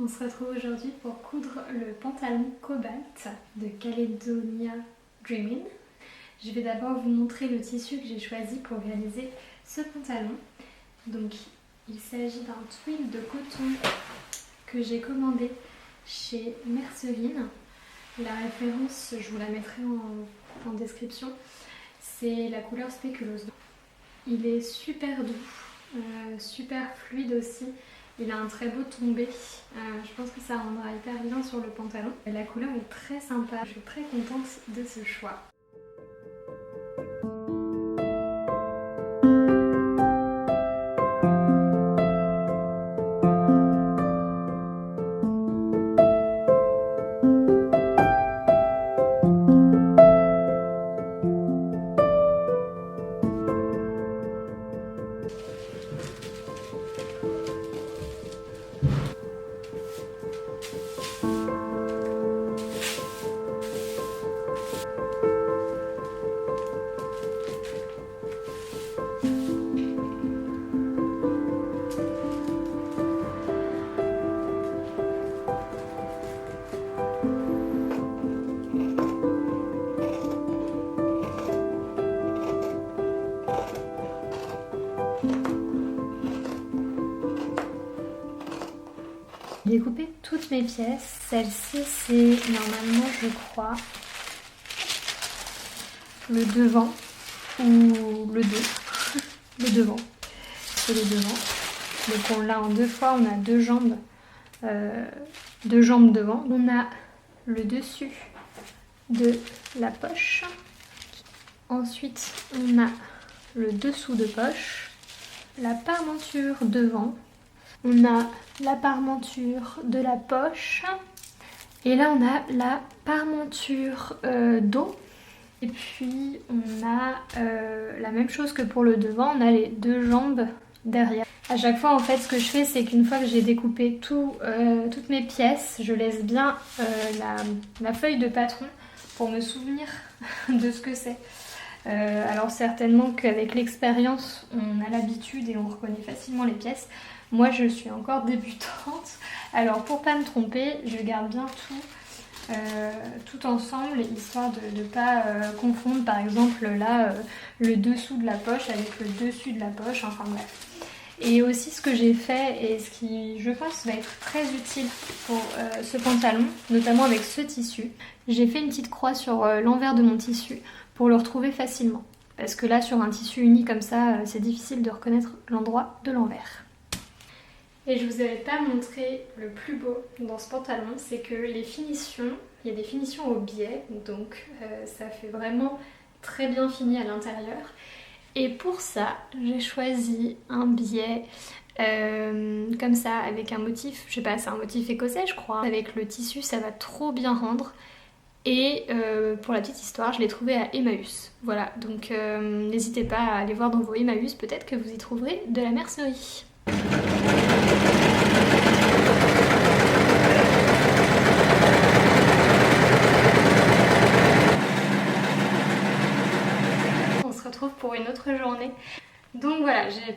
se retrouve aujourd'hui pour coudre le pantalon Cobalt de Caledonia Dreamin'. Je vais d'abord vous montrer le tissu que j'ai choisi pour réaliser ce pantalon. Donc il s'agit d'un twill de coton que j'ai commandé chez Merceline. La référence, je vous la mettrai en description, c'est la couleur spéculoos. Il est super doux, super fluide aussi. Il a un très beau tombé, je pense que ça rendra hyper bien sur le pantalon. La couleur est très sympa, je suis très contente de ce choix. J'ai découpé toutes mes pièces. Celle-ci, c'est normalement, je crois, le devant ou le dos. Le devant. C'est le devant. Donc on l'a en deux fois. On a deux jambes devant. On a le dessus de la poche. Ensuite, on a le dessous de poche, la parmenture devant. On a la parmenture de la poche et là on a la parmenture dos et puis on a la même chose que pour le devant, on a les deux jambes derrière. À chaque fois en fait ce que je fais c'est qu'une fois que j'ai découpé toutes mes pièces, je laisse bien la feuille de patron pour me souvenir de ce que c'est. Alors certainement qu'avec l'expérience on a l'habitude et on reconnaît facilement les pièces. Moi je suis encore débutante, alors pour pas me tromper, je garde bien tout ensemble, histoire de ne pas confondre par exemple là le dessous de la poche avec le dessus de la poche, enfin bref. Et aussi ce que j'ai fait et ce qui je pense va être très utile pour ce pantalon, notamment avec ce tissu, j'ai fait une petite croix sur l'envers de mon tissu pour le retrouver facilement. Parce que là sur un tissu uni comme ça, c'est difficile de reconnaître l'endroit de l'envers. Et je vous avais pas montré le plus beau dans ce pantalon, c'est que les finitions, il y a des finitions au biais, donc ça fait vraiment très bien fini à l'intérieur. Et pour ça, j'ai choisi un biais comme ça, avec un motif, je sais pas, c'est un motif écossais je crois. Avec le tissu, ça va trop bien rendre. Et pour la petite histoire, je l'ai trouvé à Emmaüs. Voilà, donc n'hésitez pas à aller voir dans vos Emmaüs, peut-être que vous y trouverez de la mercerie. On se retrouve pour une autre journée. Donc voilà, j'ai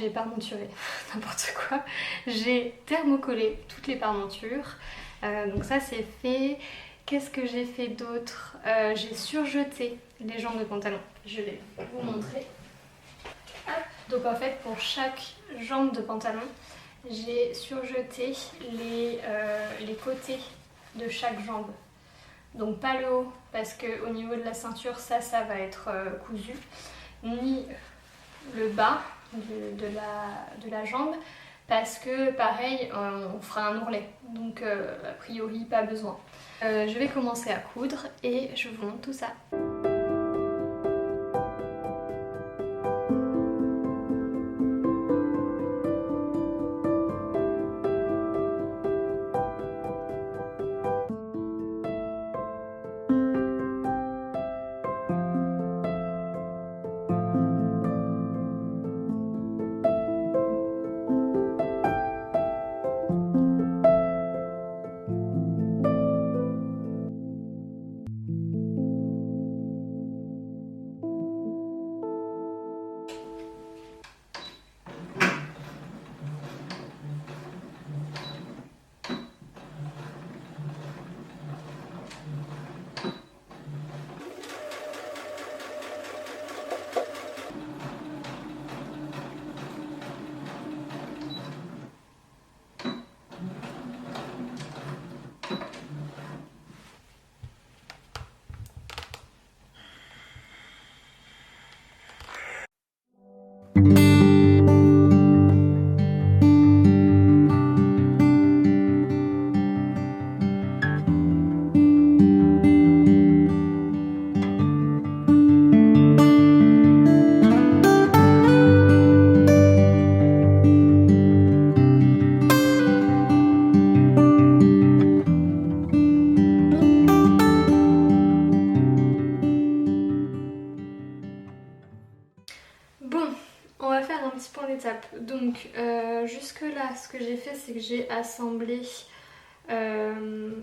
parmenturé, n'importe quoi. J'ai thermocollé toutes les parmentures. Donc ça c'est fait. Qu'est-ce que j'ai fait d'autre? J'ai surjeté les jambes de pantalon. Je vais vous montrer. Hop. Donc en fait pour chaque jambe de pantalon, j'ai surjeté les côtés de chaque jambe. Donc pas le haut parce qu'au niveau de la ceinture ça va être cousu, ni le bas de la jambe parce que pareil on fera un ourlet, donc a priori pas besoin. Je vais commencer à coudre et je vous montre tout ça. Bon, on va faire un petit point d'étape. Donc jusque là, ce que j'ai fait, c'est que j'ai assemblé le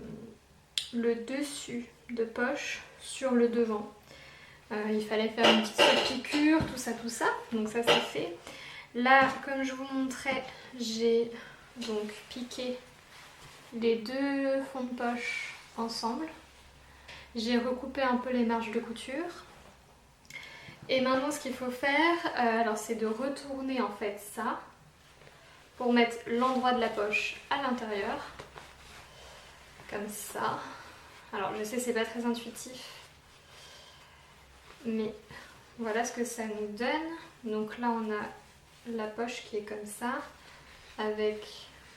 dessus de poche sur le devant. Il fallait faire une petite piqûre, tout ça, donc ça c'est fait. Là, comme je vous montrais, j'ai donc piqué les deux fonds de poche ensemble. J'ai recoupé un peu les marges de couture. Et maintenant ce qu'il faut faire, alors c'est de retourner en fait ça pour mettre l'endroit de la poche à l'intérieur. Comme ça. Alors je sais c'est pas très intuitif, mais voilà ce que ça nous donne. Donc là on a la poche qui est comme ça, avec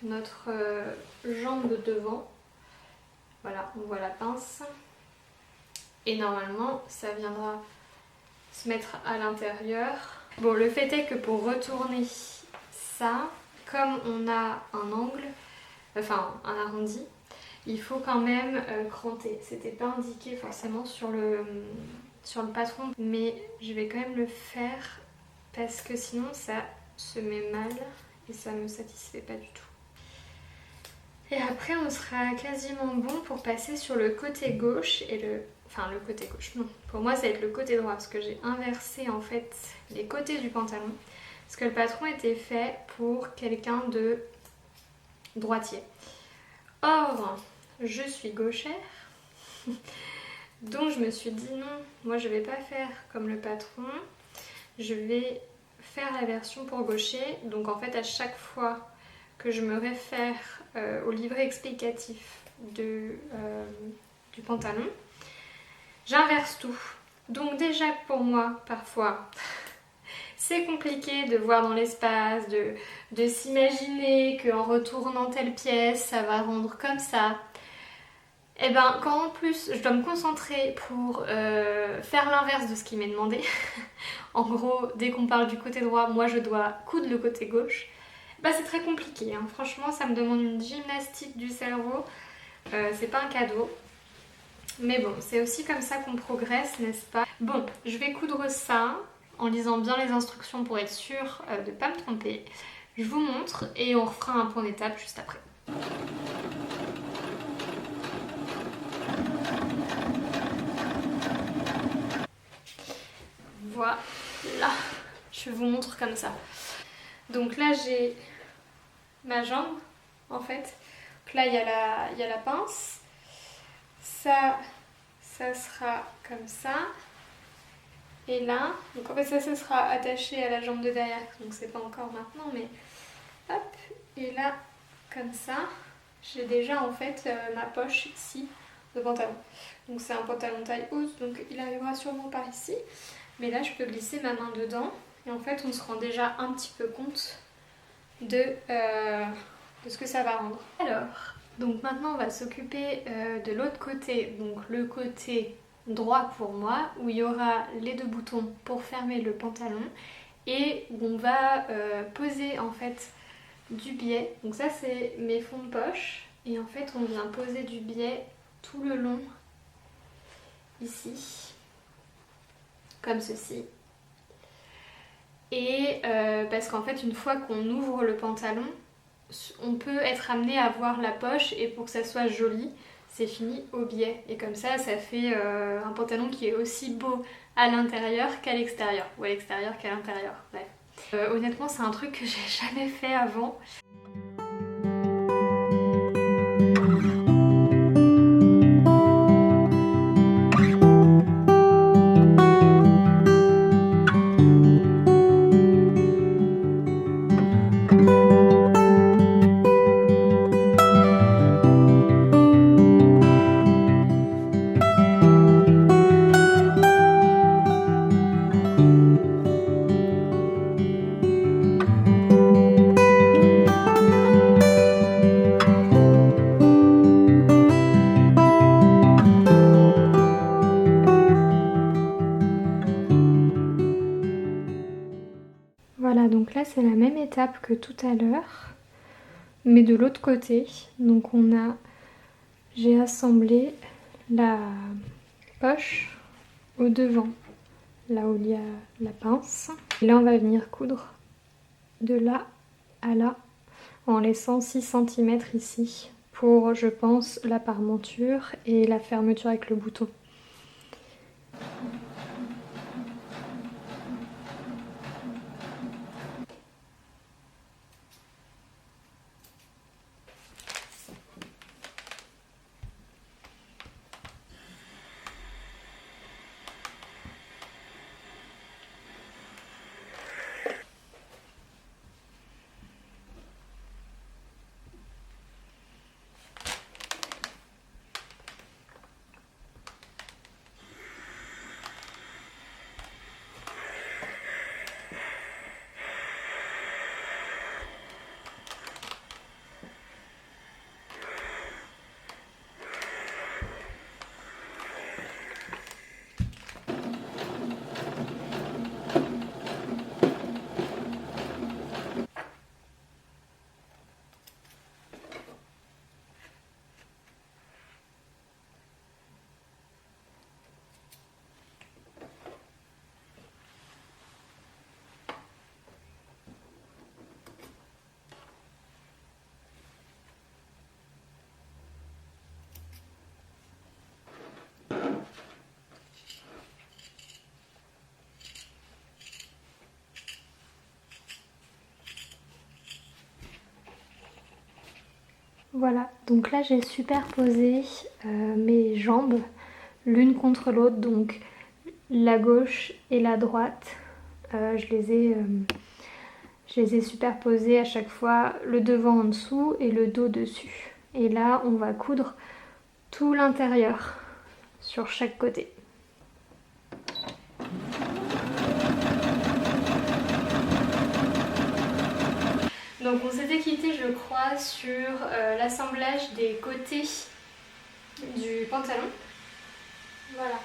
notre jambe de devant. Voilà, on voit la pince. Et normalement ça viendra se mettre à l'intérieur. Bon, le fait est que pour retourner ça, comme on a un angle, enfin un arrondi, il faut quand même cranter. C'était pas indiqué forcément sur le patron, mais je vais quand même le faire parce que sinon ça se met mal et ça me satisfait pas du tout. Et après on sera quasiment bon pour passer sur le côté gauche et enfin le côté gauche, non. Pour moi ça va être le côté droit parce que j'ai inversé en fait les côtés du pantalon. Parce que le patron était fait pour quelqu'un de droitier. Or, je suis gauchère. Donc je me suis dit non, moi je vais pas faire comme le patron. Je vais faire la version pour gaucher. Donc en fait à chaque fois que je me réfère au livret explicatif du pantalon, j'inverse tout. Donc déjà pour moi parfois c'est compliqué de voir dans l'espace, de s'imaginer qu'en retournant telle pièce ça va rendre comme ça. Et ben quand en plus je dois me concentrer pour faire l'inverse de ce qui m'est demandé, en gros dès qu'on parle du côté droit, moi je dois coudre le côté gauche, bah c'est très compliqué, hein. Franchement ça me demande une gymnastique du cerveau, c'est pas un cadeau. Mais bon, c'est aussi comme ça qu'on progresse, n'est-ce pas? Bon, je vais coudre ça en lisant bien les instructions pour être sûre de ne pas me tromper. Je vous montre et on refera un point d'étape juste après. Voilà, je vous montre comme ça. Donc là j'ai ma jambe en fait. Donc là il y a la pince. Ça sera comme ça. Et là, donc en fait ça sera attaché à la jambe de derrière. Donc c'est pas encore maintenant, mais hop. Et là, comme ça, j'ai déjà en fait ma poche ici de pantalon. Donc c'est un pantalon taille haute, donc il arrivera sûrement par ici. Mais là je peux glisser ma main dedans. Et en fait on se rend déjà un petit peu compte de ce que ça va rendre. Alors, donc maintenant on va s'occuper de l'autre côté, donc le côté droit pour moi, où il y aura les deux boutons pour fermer le pantalon et où on va poser en fait du biais. Donc ça c'est mes fonds de poche et en fait on vient poser du biais tout le long ici, comme ceci. Et parce qu'en fait une fois qu'on ouvre le pantalon, on peut être amené à voir la poche et pour que ça soit joli, c'est fini au biais. Et comme ça fait un pantalon qui est aussi beau à l'intérieur qu'à l'extérieur. Ou à l'extérieur qu'à l'intérieur, bref. Honnêtement c'est un truc que j'ai jamais fait avant. Voilà, donc là c'est la même étape que tout à l'heure, mais de l'autre côté. Donc j'ai assemblé la poche au devant, là où il y a la pince. Et là on va venir coudre de là à là, en laissant 6 cm ici, pour je pense la parementure et la fermeture avec le bouton. Voilà, donc là j'ai superposé mes jambes l'une contre l'autre, donc la gauche et la droite. Je les ai superposées à chaque fois, le devant en dessous et le dos dessus. Et là on va coudre tout l'intérieur sur chaque côté. Donc on s'était quitté je crois sur l'assemblage des côtés du pantalon. Voilà.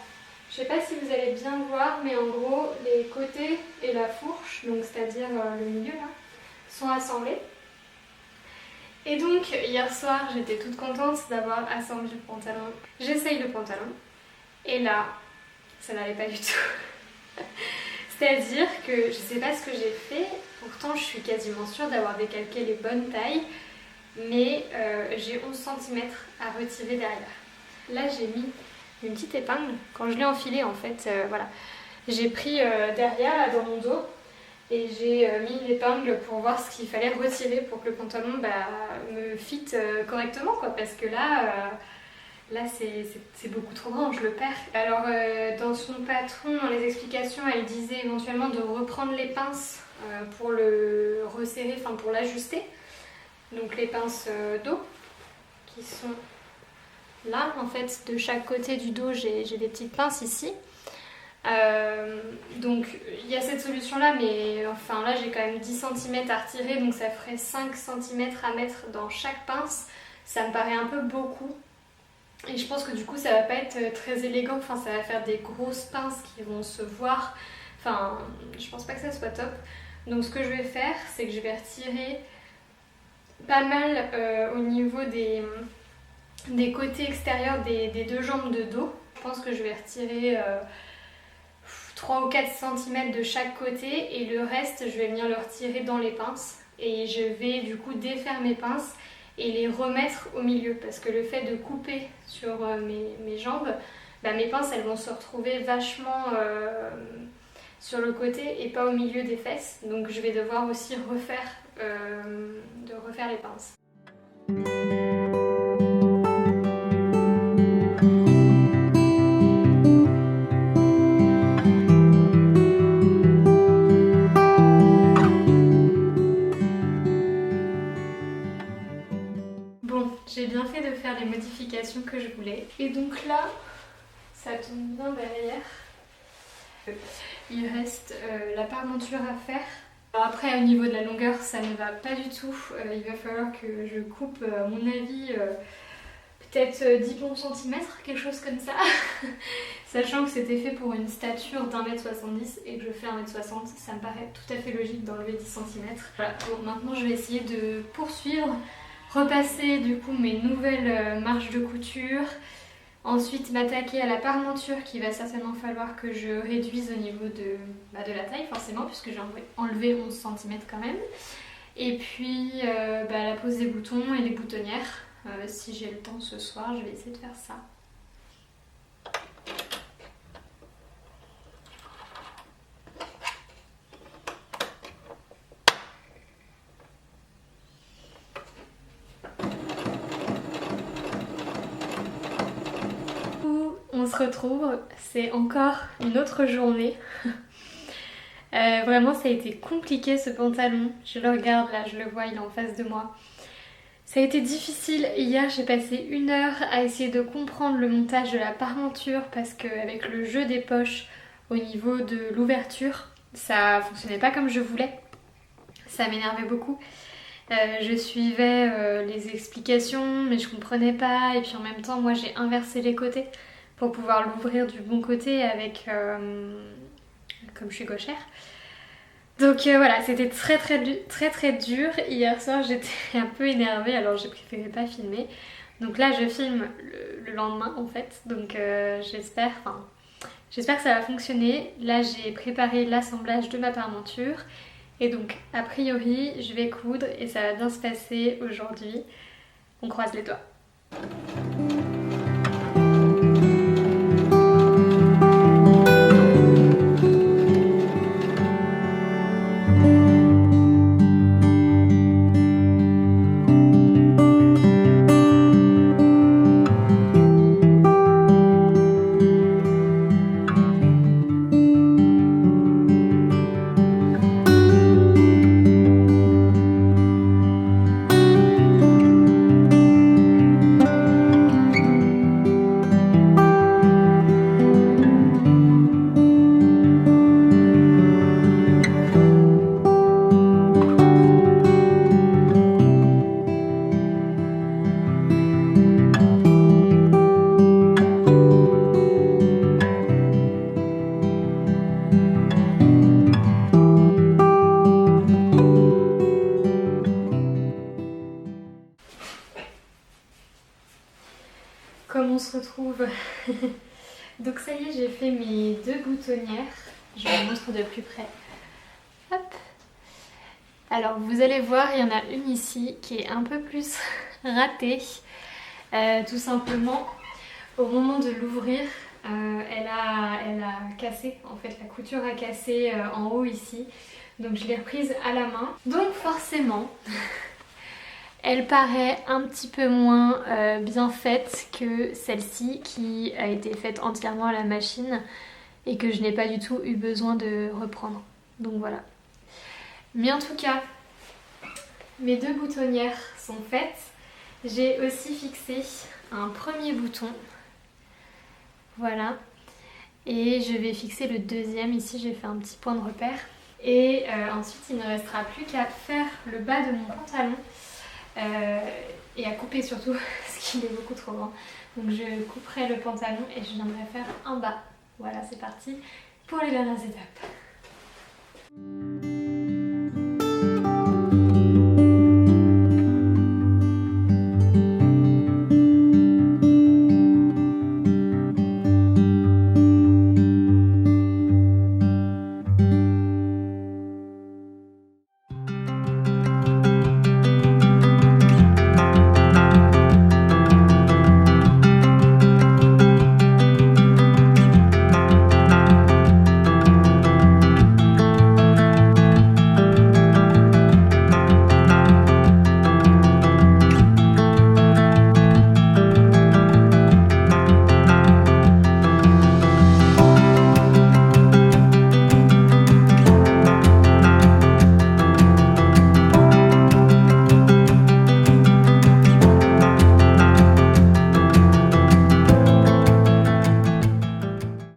Je sais pas si vous allez bien voir, mais en gros les côtés et la fourche, donc c'est-à-dire le milieu là, sont assemblés. Et donc hier soir j'étais toute contente d'avoir assemblé le pantalon. J'essaye le pantalon et là ça n'allait pas du tout. C'est-à-dire que je sais pas ce que j'ai fait, pourtant je suis quasiment sûre d'avoir décalqué les bonnes tailles, mais j'ai 11 cm à retirer derrière. Là j'ai mis une petite épingle, quand je l'ai enfilée en fait, voilà. J'ai pris derrière là, dans mon dos et j'ai mis l'épingle pour voir ce qu'il fallait retirer pour que le pantalon me fit correctement quoi, parce que là c'est beaucoup trop grand, je le perds. Alors dans son patron, dans les explications, elle disait éventuellement de reprendre les pinces pour le resserrer, enfin pour l'ajuster. Donc les pinces dos qui sont là en fait, de chaque côté du dos j'ai des petites pinces ici. Donc il y a cette solution là, mais enfin là j'ai quand même 10 cm à retirer, donc ça ferait 5 cm à mettre dans chaque pince. Ça me paraît un peu beaucoup. Et je pense que du coup ça va pas être très élégant, enfin ça va faire des grosses pinces qui vont se voir, enfin je pense pas que ça soit top. Donc ce que je vais faire, c'est que je vais retirer pas mal au niveau des côtés extérieurs des deux jambes de dos. Je pense que je vais retirer 3 ou 4 cm de chaque côté et le reste je vais venir le retirer dans les pinces. Et je vais du coup défaire mes pinces et les remettre au milieu, parce que le fait de couper sur mes jambes, mes pinces elles vont se retrouver vachement sur le côté et pas au milieu des fesses, donc je vais devoir aussi refaire les pinces. J'ai bien fait de faire les modifications que je voulais. Et donc là, ça tombe bien derrière. Il reste la parementure à faire. Alors après, au niveau de la longueur, ça ne va pas du tout. Il va falloir que je coupe, à mon avis, peut-être 10 bons centimètres, quelque chose comme ça. Sachant que c'était fait pour une stature d'1m70 et que je fais 1m60, ça me paraît tout à fait logique d'enlever 10 centimètres. Voilà, bon, maintenant je vais essayer de poursuivre, repasser du coup mes nouvelles marges de couture. Ensuite m'attaquer à la parmenture qu'il va certainement falloir que je réduise au niveau de la taille forcément puisque j'ai enlevé 11 cm quand même. Et puis la pose des boutons et les boutonnières. Si j'ai le temps ce soir, je vais essayer de faire ça. On se retrouve, c'est encore une autre journée. Vraiment ça a été compliqué ce pantalon. Je le regarde là, je le vois, il est en face de moi. Ça a été difficile. Hier j'ai passé 1 heure à essayer de comprendre le montage de la parmenture parce qu'avec le jeu des poches au niveau de l'ouverture, ça fonctionnait pas comme je voulais. Ça m'énervait beaucoup. Je suivais les explications mais je comprenais pas et puis en même temps moi j'ai inversé les côtés pour pouvoir l'ouvrir du bon côté avec comme je suis gauchère. Donc voilà, c'était très dur. Hier soir j'étais un peu énervée alors j'ai préféré pas filmer. Donc là je filme le lendemain en fait. Donc j'espère que ça va fonctionner. Là j'ai préparé l'assemblage de ma parmenture. Et donc a priori je vais coudre et ça va bien se passer aujourd'hui. On croise les doigts. Comme on se retrouve. Donc ça y est, j'ai fait mes 2 boutonnières. Je vous montre de plus près. Hop. Alors vous allez voir, il y en a une ici qui est un peu plus ratée. Tout simplement, au moment de l'ouvrir, elle a cassé. En fait, la couture a cassé en haut ici. Donc je l'ai reprise à la main. Donc forcément... Elle paraît un petit peu moins bien faite que celle-ci qui a été faite entièrement à la machine et que je n'ai pas du tout eu besoin de reprendre. Donc voilà. Mais en tout cas, mes 2 boutonnières sont faites. J'ai aussi fixé un premier bouton. Voilà. Et je vais fixer le deuxième. Ici, j'ai fait un petit point de repère. Et ensuite, il ne restera plus qu'à faire le bas de mon pantalon. Et à couper surtout parce qu'il est beaucoup trop grand. Donc je couperai le pantalon et je viendrai faire un bas. Voilà, c'est parti pour les dernières étapes.